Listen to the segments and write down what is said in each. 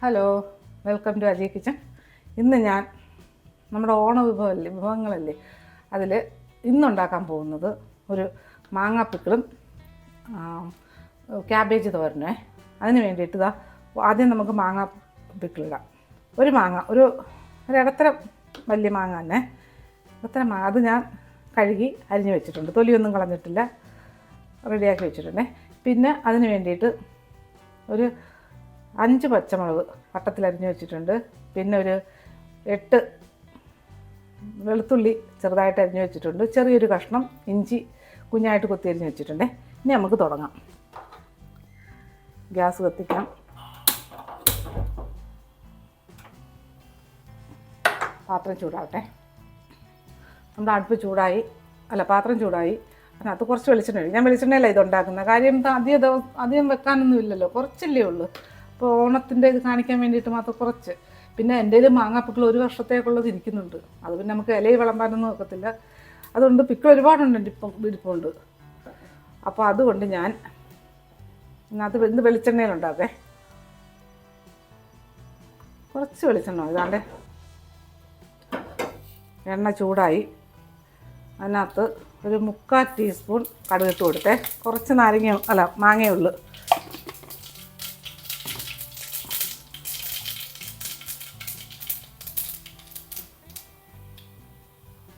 Hello, welcome to Ajay kitchen. ഇന്ന് ഞാൻ നമ്മുടെ ഓണ വിഭവങ്ങളല്ലേ അതിൽ ഇന്നുണ്ടാക്കാൻ പോകുന്നത് ഒരു മാങ്ങാപ്പിക്കിളും ക്യാബേജ് തോരനേ. അതിന് വേണ്ടിയിട്ട് ആദ്യം നമുക്ക് മാങ്ങാ പിക്കിളിടാം. ഒരു മാങ്ങ ഒരു ഇടത്തരം വലിയ മാങ്ങ തന്നെ, ഇടത്തരം മാങ്ങ അത് ഞാൻ കഴുകി അരിഞ്ഞ് വെച്ചിട്ടുണ്ട്, തൊലിയൊന്നും കളഞ്ഞിട്ടില്ല, റെഡിയാക്കി വെച്ചിട്ടുണ്ടേ. പിന്നെ അതിന് വേണ്ടിയിട്ട് ഒരു 5 പച്ചമുളക് വട്ടത്തിലരിഞ്ഞ് വെച്ചിട്ടുണ്ട്. പിന്നെ ഒരു 8 വെളുത്തുള്ളി ചെറുതായിട്ട് അരിഞ്ഞ് വെച്ചിട്ടുണ്ട്. ചെറിയൊരു കഷ്ണം ഇഞ്ചി കുഞ്ഞായിട്ട് കൊത്തി അരിഞ്ഞ് വെച്ചിട്ടുണ്ട്. ഇനി നമുക്ക് തുടങ്ങാം. ഗ്യാസ് കത്തിക്കാം. പാത്രം ചൂടാവട്ടെ. നമ്മുടെ അടുപ്പ് ചൂടായി, പാത്രം ചൂടായി. അതിനകത്ത് കുറച്ച് വെളിച്ചെണ്ണ ഒഴിക്കും. ഞാൻ വെളിച്ചെണ്ണയല്ല ഇതുണ്ടാക്കുന്നത്. കാര്യം അധികം വെക്കാനൊന്നും ഇല്ലല്ലോ, കുറച്ചല്ലേ ഉള്ളൂ. അപ്പോൾ ഓണത്തിൻ്റെ ഇത് കാണിക്കാൻ വേണ്ടിയിട്ട് മാത്രം കുറച്ച്. പിന്നെ എൻ്റെ കയ്യിൽ മാങ്ങാപ്പിക്കിൾ 1 വർഷത്തേക്കുള്ളത് ഇരിക്കുന്നുണ്ട്. അത് പിന്നെ നമുക്ക് ഇലയിൽ വിളമ്പാനൊന്നും ഒക്കത്തില്ല. അതുകൊണ്ട് പിക്കിൾ ഒരുപാടുണ്ട് എൻ്റെ ഇരിപ്പുണ്ട്. അപ്പോൾ അതുകൊണ്ട് ഞാൻ ഇതിനകത്ത് ഇന്ന് വെളിച്ചെണ്ണയിലുണ്ടാക്കേ. കുറച്ച് വെളിച്ചെണ്ണ ഇതാണ്ട്. എണ്ണ ചൂടായി. അതിനകത്ത് ഒരു 3/4 ടീസ്പൂൺ കടുകിട്ട് കൊടുത്തേ. കുറച്ച് മാങ്ങയുള്ളൂ.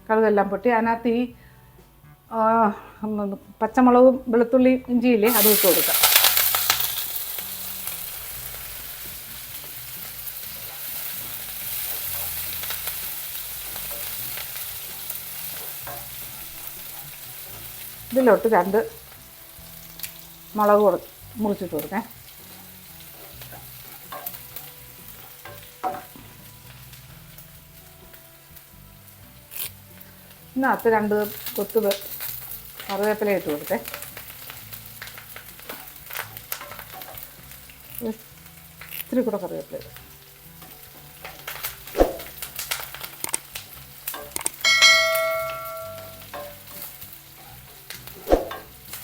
കടുകെല്ലാം പൊട്ടി അതിനകത്ത് ഈ പച്ചമുളകും വെളുത്തുള്ളിയും ഇഞ്ചിയില്ലേ അത് ഇട്ട് കൊടുക്കാം. ഇതിലോട്ട് 2 മുളക് മുറിച്ചിട്ട് കൊടുക്കാം. ഇതിനകത്ത് 2 കൊത്ത് കറിവേപ്പില ഇട്ട് കൊടുത്തേ. ഇത്തിരി കൂടെ കറിവേപ്പില.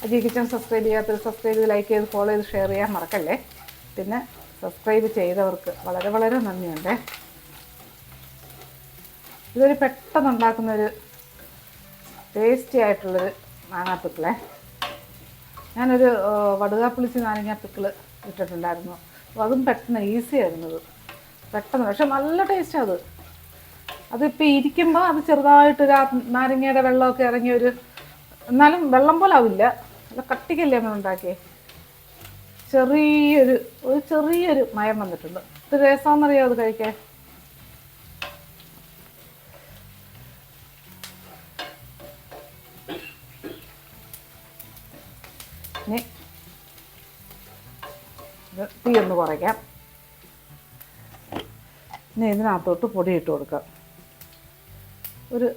അജയ് കിച്ചൻ സബ്സ്ക്രൈബ് ചെയ്യാത്തവർ സബ്സ്ക്രൈബ് ചെയ്ത്, ലൈക്ക് ചെയ്ത്, ഫോളോ ചെയ്ത്, ഷെയർ ചെയ്യാൻ മറക്കല്ലേ. പിന്നെ സബ്സ്ക്രൈബ് ചെയ്തവർക്ക് വളരെ വളരെ നന്ദിയുണ്ടേ. ഇതൊരു പെട്ടെന്നുണ്ടാക്കുന്നൊരു ടേസ്റ്റി ആയിട്ടുള്ളൊരു മാങ്ങാപ്പിക്കിളേ. ഞാനൊരു വടുകാപ്പുളിച്ചി നാരങ്ങ പിക്കിൾ ഇട്ടിട്ടുണ്ടായിരുന്നു. അപ്പോൾ അതും പെട്ടെന്ന് ഈസി ആയിരുന്നത്, പെട്ടെന്ന്. പക്ഷെ നല്ല ടേസ്റ്റാണ് അതിപ്പോൾ ഇരിക്കുമ്പോൾ അത് ചെറുതായിട്ട് നാരങ്ങയുടെ വെള്ളമൊക്കെ ഇറങ്ങിയൊരു, എന്നാലും വെള്ളം പോലെ ആവില്ല, നല്ല കട്ടിക്കല്ലേ നമ്മൾ ഉണ്ടാക്കിയേ. ചെറിയൊരു മയം വന്നിട്ടുണ്ട്. ഇത് രസമാണെന്നറിയാം അത് കഴിക്കാൻ. ഇനി തീ ഒന്ന് കുറയ്ക്കാം. ഇനി ഇതിനകത്തോട്ട് പൊടി ഇട്ട് കൊടുക്കാം. ഒരു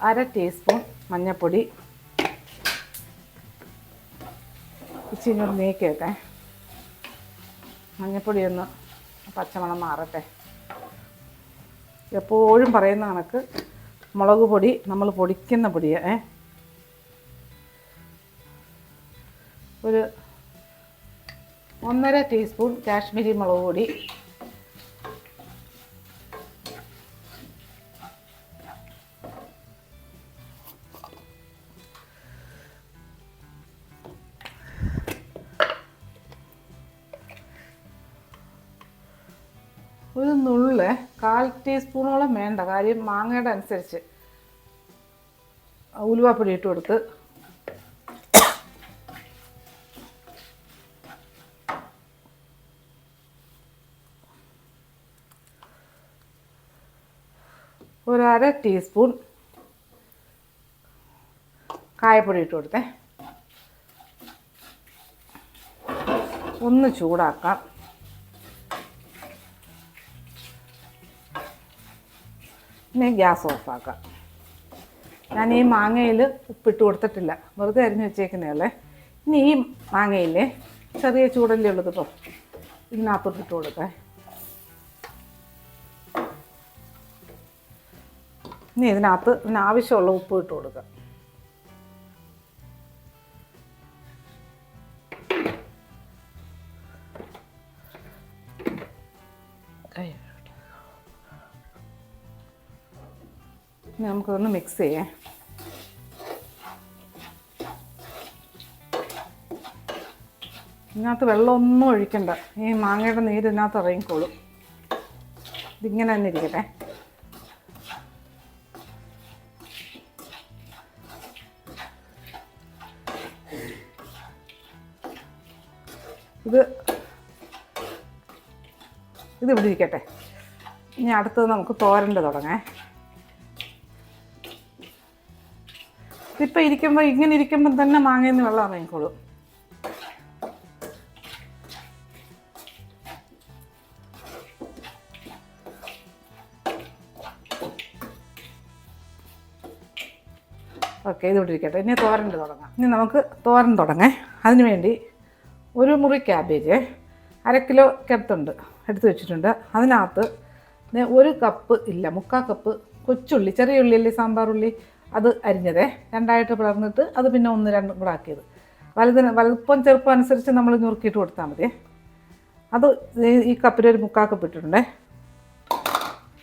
1/2 ടീസ്പൂൺ മഞ്ഞൾപ്പൊടി. ഇച്ചിരി ഒന്ന് നീക്കി വെക്കാം. മഞ്ഞൾപ്പൊടി ഒന്ന് പച്ചമണം മാറട്ടെ. എപ്പോഴും പറയുന്ന കണക്ക് മുളക് പൊടി നമ്മൾ പൊടിക്കുന്ന പൊടിയാണ്. ഒരു 1/2 ടീസ്പൂൺ കാശ്മീരി മുളക് പൊടി. ഒരു നുള്ള് 1/4 ടീസ്പൂണോളം വേണ്ട, കാര്യം മാങ്ങയുടെ അനുസരിച്ച്. ഉലുവാപ്പൊടി ഇട്ട് കൊടുത്ത് ഒരു 1/2 ടീസ്പൂൺ കായപ്പൊടി ഇട്ട് കൊടുത്തേ. ഒന്ന് ചൂടാക്കാം. ഇനി ഗ്യാസ് ഓഫാക്കാം. ഞാൻ ഈ മാങ്ങയിൽ ഉപ്പിട്ട് കൊടുത്തിട്ടില്ല, വെറുതെ അരിഞ്ഞ് വെച്ചേക്കുന്നതല്ലേ. ഇനി ഈ മാങ്ങയിൽ ചെറിയ ചൂടല്ലേ ഉള്ളത്, ഇപ്പോൾ ഇതിനകത്തോട്ട് ഇട്ട് കൊടുക്കാം. ഇനി ഇതിനകത്ത് ഇതിനാവശ്യമുള്ള ഉപ്പ് ഇട്ട് കൊടുക്കാം. നമുക്കൊന്ന് മിക്സ് ചെയ്യാം. ഇതിനകത്ത് വെള്ളമൊന്നും ഒഴിക്കണ്ട. ഈ മാങ്ങയുടെ നീര് ഇതിനകത്ത് ഇറങ്ങിക്കോളും. ഇതിങ്ങനെ തന്നെ ഇരിക്കട്ടെ. ഇതിവിടെ ഇരിക്കട്ടെ. ഇനി അടുത്തത് നമുക്ക് തോരൻ്റെ തുടങ്ങാം. ഇതിപ്പോൾ ഇങ്ങനെ ഇരിക്കുമ്പം തന്നെ മാങ്ങയിൽ നിന്ന് വെള്ളം ഇറങ്ങിക്കോളും. ഓക്കെ, ഇതിവിടെ ഇരിക്കട്ടെ. ഇനി തോരൻ്റെ തുടങ്ങാം. ഇനി നമുക്ക് തോരൻ തുടങ്ങാം. അതിന് വേണ്ടി ഒരു മുറി ക്യാബേജ് 1/2 കിലോക്കടുത്തുണ്ട് എടുത്ത് വെച്ചിട്ടുണ്ട്. അതിനകത്ത് 1 കപ്പ് ഇല്ല 3/4 കപ്പ് കൊച്ചുള്ളി, ചെറിയ ഉള്ളിയല്ലേ സാമ്പാർ ഉള്ളി, അത് അരിഞ്ഞത് 2ആയിട്ട് പിളർന്നിട്ട് അത് പിന്നെ 1-2 കൂടെ ആക്കിയത്. വലുപ്പം ചെറുപ്പം അനുസരിച്ച് നമ്മൾ ഞുറുക്കിയിട്ട് കൊടുത്താൽ മതി. അത് ഈ കപ്പിൽ ഒരു 3/4 കപ്പ് ഇട്ടിട്ടുണ്ട്.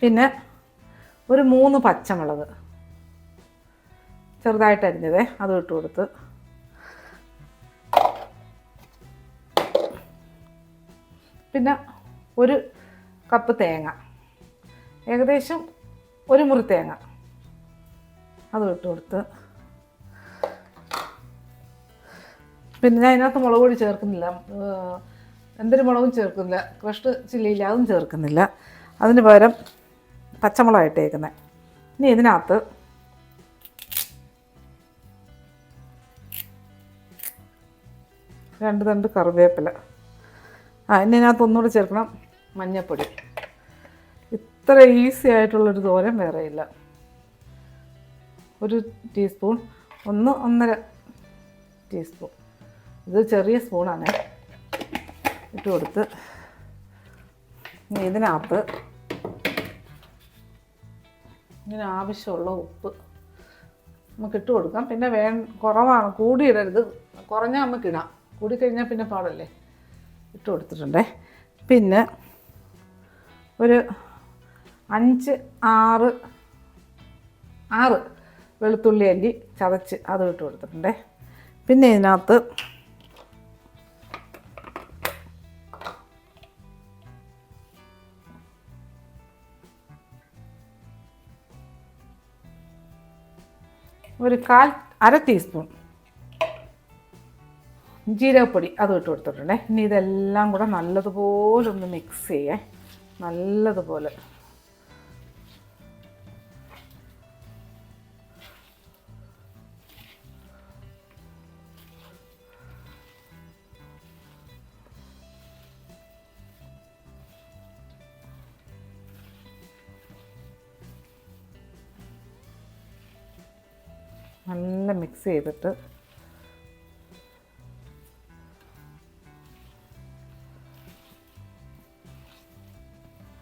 പിന്നെ ഒരു 3 പച്ചമുളക് ചെറുതായിട്ട് അരിഞ്ഞത് അതും ഇട്ട് കൊടുത്ത്. പിന്നെ 1 കപ്പ് തേങ്ങ, ഏകദേശം 1 മുറി തേങ്ങ അതും ഇട്ട് കൊടുത്ത്. പിന്നെ ഞാൻ ഇതിനകത്ത് മുളക് പൊടി ചേർക്കുന്നില്ല, എന്തൊരു മുളകും ചേർക്കുന്നില്ല, ക്രഷ്ഡ് ചില്ലിയില്ല അതും ചേർക്കുന്നില്ല. അതിന് പകരം പച്ചമുളകായിട്ടേക്കുന്നത്. ഇനി ഇതിനകത്ത് രണ്ട് തണ്ട് കറിവേപ്പില. ഇനി ഇതിനകത്ത് ഒന്നുകൂടി ചേർക്കണം മഞ്ഞൾപ്പൊടി. ഇത്ര ഈസി ആയിട്ടുള്ളൊരു തോരൻ വേറെയില്ല. 1 ടീസ്പൂൺ, 1-1.5 ടീസ്പൂൺ, ഇത് ചെറിയ സ്പൂണാണ്, ഇട്ട് കൊടുത്ത്. ഇനി ഇതിനകത്ത് ഇതിനാവശ്യമുള്ള ഉപ്പ് നമുക്ക് ഇട്ട് കൊടുക്കാം. പിന്നെ കുറവാണ്, കൂടിയിടരുത്, കുറഞ്ഞാൽ നമുക്ക് ഇടാം, കൂടിക്കഴിഞ്ഞാൽ പിന്നെ പാടല്ലേ. ഇട്ട് കൊടുത്തിട്ടുണ്ട്. പിന്നെ ഒരു 5-6 വെളുത്തുള്ളി അല്ലി ചതച്ച് അതും ഇട്ട് കൊടുത്തിട്ടുണ്ട്. പിന്നെ ഇതിനകത്ത് ഒരു 1/4 ടീസ്പൂൺ ജീരകപ്പൊടി അതും ഇട്ട് കൊടുത്തിട്ടുണ്ട്. ഇനി ഇതെല്ലാം കൂടെ നല്ലതുപോലെ ഒന്ന് മിക്സ് ചെയ്യേ, നല്ലതുപോലെ. നല്ല മിക്സ് ചെയ്തിട്ട്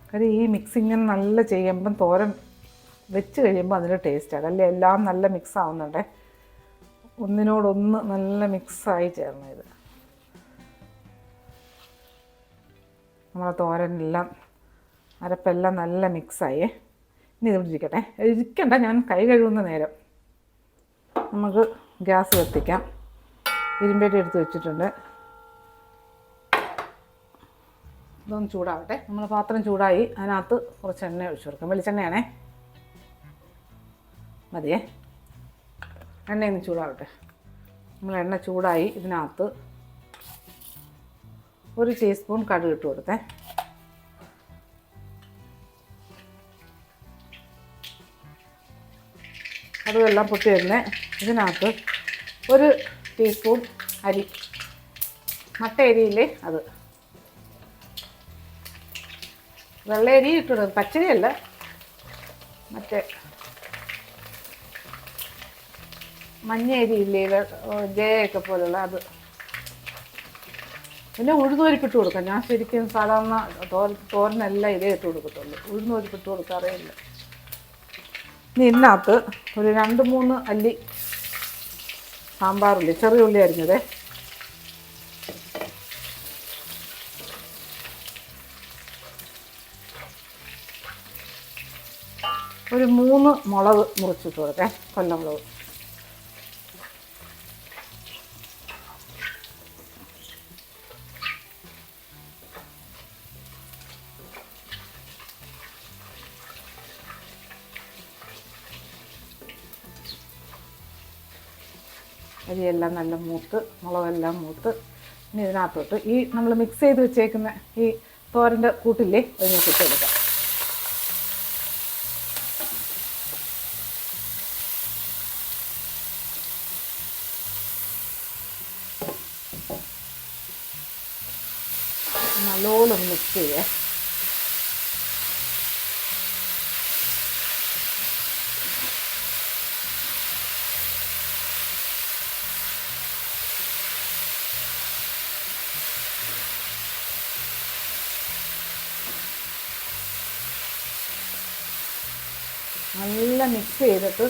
കാര്യം ഈ മിക്സിങ് നല്ല ചെയ്യുമ്പം തോരൻ വെച്ച് കഴിയുമ്പോൾ അതിൻ്റെ ടേസ്റ്റാണ്. അല്ലേ എല്ലാം നല്ല മിക്സ് ആവുന്നുണ്ടേ, ഒന്നിനോടൊന്ന് നല്ല മിക്സായി ചേർന്ന്. ഇത് നമ്മളെ തോരനെല്ലാം അരപ്പെല്ലാം നല്ല മിക്സായേ. ഇനി ഇതിവിടെ ഇരിക്കണ്ട, ഞാൻ കൈ കഴുകുന്ന നേരം നമുക്ക് ഗ്യാസ് കത്തിക്കാം. ഇരുമ്പേട്ടി എടുത്ത് വെച്ചിട്ടുണ്ട്. ഇതൊന്ന് ചൂടാവട്ടെ. നമ്മൾ പാത്രം ചൂടായി, അതിനകത്ത് കുറച്ച് എണ്ണ ഒഴിച്ച് കൊടുക്കാം. വെളിച്ചെണ്ണയാണേ, മതിയേ. എണ്ണയൊന്ന് ചൂടാവട്ടെ. നമ്മൾ എണ്ണ ചൂടായി, ഇതിനകത്ത് 1 ടീസ്പൂൺ കടുക് ഇട്ട് കൊടുത്തേ. കടുകെല്ലാം പൊട്ടി വരുന്നേ. ഇതിനകത്ത് 1 ടീസ്പൂൺ അരി, മട്ട അരിയില്ലേ അത്, വെള്ളയരി ഇട്ടിടും, പച്ചരിയല്ല, മറ്റേ മഞ്ഞ അരിയില്ലേ ജയൊക്കെ പോലുള്ള അത്. പിന്നെ ഉഴുന്നുപരിപ്പിട്ട് കൊടുക്കാം. ഞാൻ ശരിക്കും സാധാരണ തോരനെല്ലാം ഇതേ ഇട്ട് കൊടുക്കത്തുള്ളൂ, ഉഴുന്നുപരിപ്പിട്ട് കൊടുക്കാറേ ഇല്ല. ഇനി ഇതിനകത്ത് ഒരു 2-3 അല്ലി സാമ്പാറുള്ളി, ചെറിയ ഉള്ളി അരിഞ്ഞത്, ഒരു 3 മുളക് മുറിച്ചിട്ട് കൊടുക്കേ, കൊല്ലമുളക്. അരിയെല്ലാം നല്ല മൂത്ത്, മുളകെല്ലാം മൂത്ത്. ഇനി ഇതിനകത്തോട്ട് ഈ നമ്മൾ മിക്സ് ചെയ്ത് വെച്ചേക്കുന്ന ഈ തോരൻ്റെ കൂട്ടില്ലേ അതിനെ ഇട്ടെടുക്കാം. നല്ലോണം മിക്സ് ചെയ്യേ. നല്ല മിക്സ് ചെയ്തിട്ട്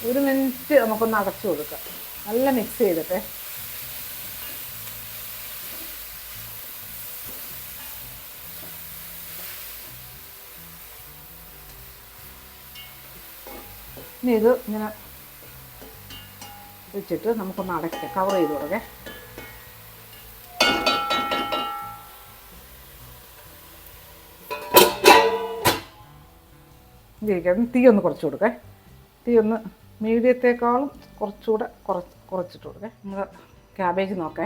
ഒരു മിനിറ്റ് നമുക്കൊന്ന് അടച്ചു കൊടുക്കാം. നല്ല മിക്സ് ചെയ്തിട്ട് ഇനി ഇത് ഇങ്ങനെ വെച്ചിട്ട് നമുക്കൊന്ന് അടയ്ക്കാം, കവർ ചെയ്ത് കൊടുക്കേ. ഇരിക്കണം. തീ ഒന്ന് കുറച്ച് കൊടുക്കേ. തീ ഒന്ന് മീഡിയത്തേക്കാളും കുറച്ചുകൂടെ കുറച്ചിട്ട് കൊടുക്കേ. നമ്മൾ ക്യാബേജ് നോക്കേ.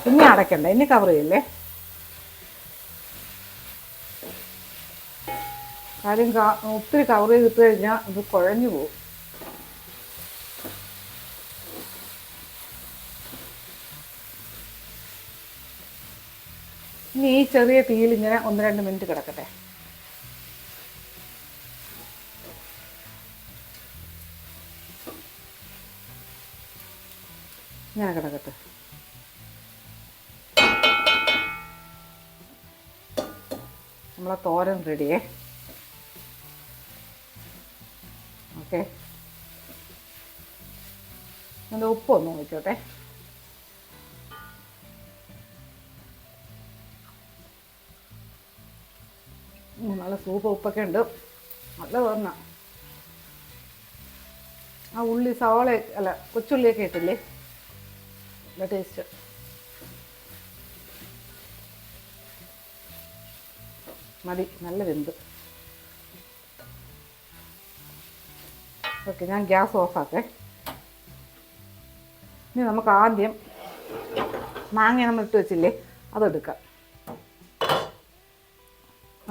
ഇനി അടയ്ക്കണ്ട, ഇനി കവർ ചെയ്യില്ലേ. കാര്യം ഒത്തിരി കവർ ചെയ്തിട്ട് കഴിഞ്ഞാൽ ഇത് കുഴഞ്ഞു പോകും. ഇനി ഈ ചെറിയ തീയിൽ ഇങ്ങനെ 1-2 മിനിറ്റ് കിടക്കട്ടെ. ഇങ്ങനെ കിടക്കട്ടെ. നമ്മളെ തോരൻ റെഡിയേ. ഓക്കെ, അതിൻ്റെ ഉപ്പൊന്ന് നോക്കിക്കോട്ടെ. നല്ല സൂപ്പ് ഉപ്പൊക്കെ ഉണ്ട്, നല്ല തോന്നാ. ആ ഉള്ളി സവാള അല്ല കൊച്ചുള്ളിയൊക്കെ ഇട്ടില്ലേ, നല്ല ടേസ്റ്റ്. മതി, നല്ല വെന്ത്. ഓക്കെ, ഞാൻ ഗ്യാസ് ഓഫാക്കേ. ഇനി നമുക്ക് ആദ്യം മാങ്ങ നമ്മൾ ഇട്ട് വെച്ചില്ലേ അതെടുക്കാം.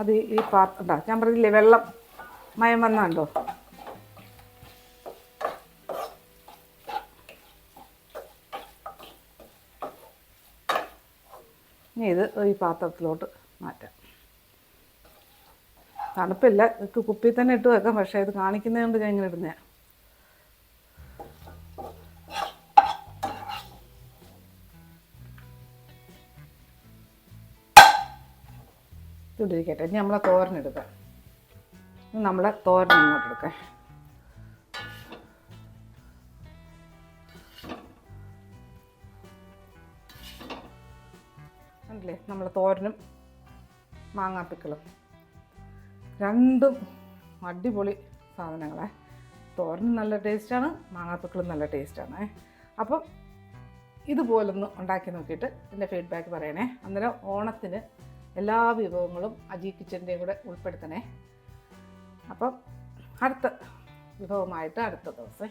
അത് ഈ പാത്രം ഞാൻ പറഞ്ഞില്ലേ വെള്ളം മയം വന്നുണ്ടോ, ഇനി ഇത് ഈ പാത്രത്തിലോട്ട് മാറ്റാം. തണുപ്പില്ല, ഇത് കുപ്പിയിൽ തന്നെ ഇട്ട് വെക്കാം, പക്ഷേ ഇത് കാണിക്കുന്നത് കൊണ്ട് ഞാൻ ഇങ്ങനെ ഇടുന്നതാണ്. ഇട്ടിരിക്കട്ടെ. ഇനി നമ്മളെ തോരനെടുക്കാം. നമ്മളെ തോരൻ ഇങ്ങോട്ട് എടുക്കാം. അല്ലേ നമ്മളെ തോരനും മാങ്ങാപ്പിക്കളും രണ്ടും അടിപൊളി സാധനങ്ങളെ. തോരനും നല്ല ടേസ്റ്റാണ്, മാങ്ങാപ്പിക്കളും നല്ല ടേസ്റ്റാണ്. അപ്പം ഇതുപോലൊന്ന് ഉണ്ടാക്കി നോക്കിയിട്ട് എൻ്റെ ഫീഡ്ബാക്ക് പറയണേ. അന്നേരം ഓണത്തിന് എല്ലാ വിഭവങ്ങളും അജി കിച്ചൻ്റെയും കൂടെ ഉൾപ്പെടുത്തണേ. അപ്പം അടുത്ത വിഭവമായിട്ട് അടുത്ത ദിവസം